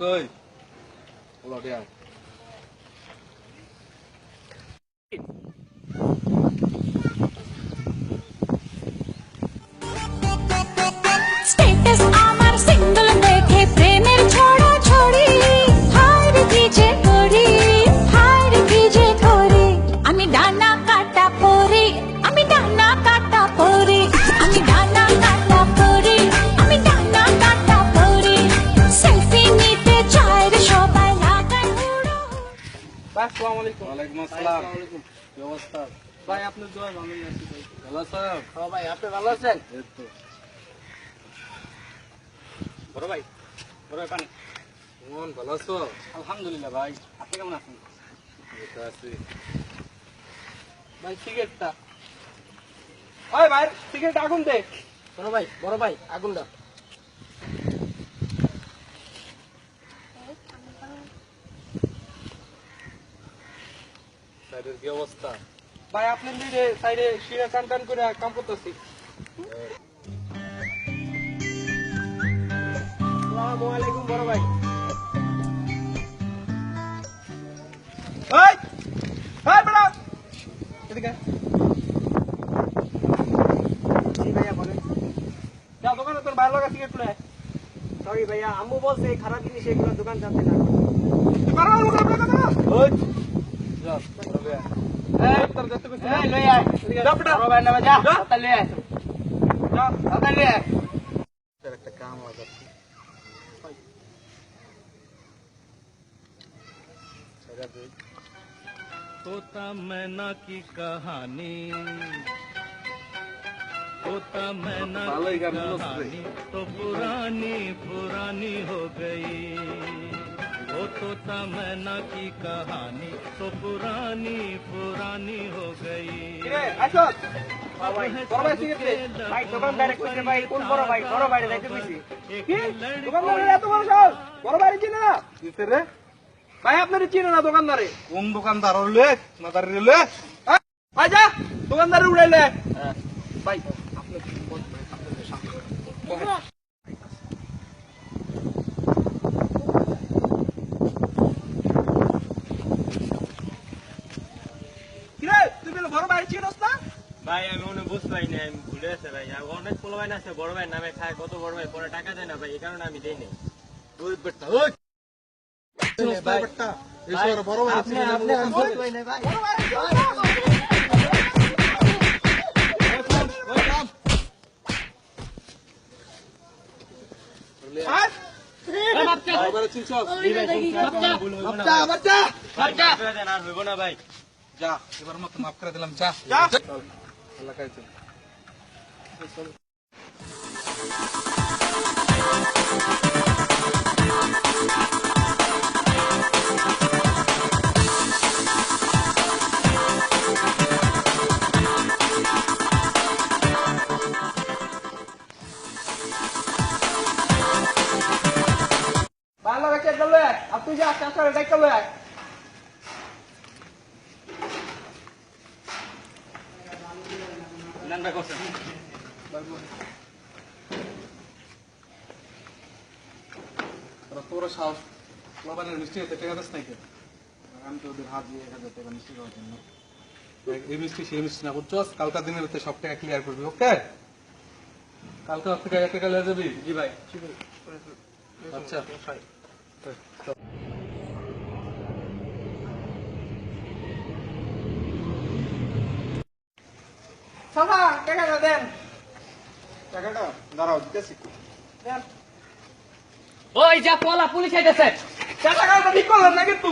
কই বলো দিয়া স্ট্যাটাস আমার সিঙ্গেল দেখে প্রেমের ছড়া ছড়ি হায় কি যে করি হায় কি যে করি আমি ডানা কাটা পরি আমি ডানা কাটা পরি আমি ডানা কাটা পরি আমি ডানা কাটা পরি সেলফি নিতে চায় রে সবাই লাগায় উড়ো ভাই আসসালামু আলাইকুম। ওয়ালাইকুম আসসালাম ওয়ালাইকুম। কি অবস্থা ভাই আপনার দোয়া ভালোই আছি ভাই। ভালো আছো হ্যাঁ ভাই আপনি ভালো আছেন? এই তো বড় ভাই পানি। মন ভালো আছো আলহামদুলিল্লাহ ভাই, আপনি কেমন আছেন? এই তো আছি ভাই সিগারেটটা ওই ভাই সিগারেট আগুন দে। বড় ভাই আগুন দাও। সাইডের কি অবস্থা ভাই আপনি লিডে সাইডে শিরা টান টান করে কাম করতেছি। আসসালামু আলাইকুম বড় ভাই। এই এই বড় এদিকে জি ভাইয়া বলেন। যা দোকানে তোর ভালো লাগা সিগারেট তুলে। সরি ভাইয়া আম্মু বলছে খারাপ জিনিস এগুলো দোকান যাতে না। ওই যা তবে এই তোর যেতে কইছি এই লই আয় যা বেটা বড় ভাই নামে যা তাতে লই আয় যা তাতে লই আয়। তোর একটা কাম আছে সেটা দেখ तोता मैना की कहानी तोता मैना ভালোই की গান বলছ রে। कहानी तो पुरानी पुरानी हो गई वो तोता मैना की कहानी तो पुरानी पुरानी हो गई কিরে আসো ভাই বড় ভাই সিগারেট দে ভাই দোকানদারে কইছে ভাই কোন বড় ভাই যাইতে কইছি কি দোকানদারে এত বড় সাহস বড় ভাই চিনে না কিসে রে ভাই আপনারে চিনে না দোকানদারে কোন দোকানদার হলে না দাঁড়ি রে ভাই যা দোকানদারে উড়াইলে ভাই আপনি কিরে তুই বলে বড় ভাই চিনস না ভাই আমি মনে বুঝতে পারি না, আমি ভুলে আছে ভাই। আর অনেক পোলা ভাই আছে বড় ভাই নামে খায়, কত বড় ভাই পরে টাকা দেয় না ভাই, এই কারণে আমি দেই নাই। ওই বেটা ওই ভাই বেটা এসব বড় ভাই আপনি বুঝতে পারি না ভাই। বড় ভাই চিনস না? আয় আবার চিনছস ভুল হইবো না বাচ্চা ভাই। বাচ্চা ভাই, মাফ করে দেন, আর হইবো না ভাই। যা এবার মত মাফ করে দিলাম যা যা। চল এলাকায় চল ভালো লাগে চলে আর তুই যা চাষ করে দেখ চলে নানবা করছেন। তোর সাহস লাবানের মিষ্টি হতে টাকা দিস নাই কেন আমি তো ওদের হাত দিয়ে 1000 টাকা মিষ্টি খাওয়ার জন্য এই মিষ্টি সেই মিষ্টি না বুঝছস কালকার দিনের ভিতরে সব টাকা ক্লিয়ার করবি ওকে কালকে রাত থেকে 1 টাকা লয়ে যাবি জি ভাই আচ্ছা সাফা টাকা দেন টাকাটা দাঁড়াও দিতেছি দেন ওই যা পোলা পুলিশ আইতেছে। টাকা ঠিক করলেন না কিন্তু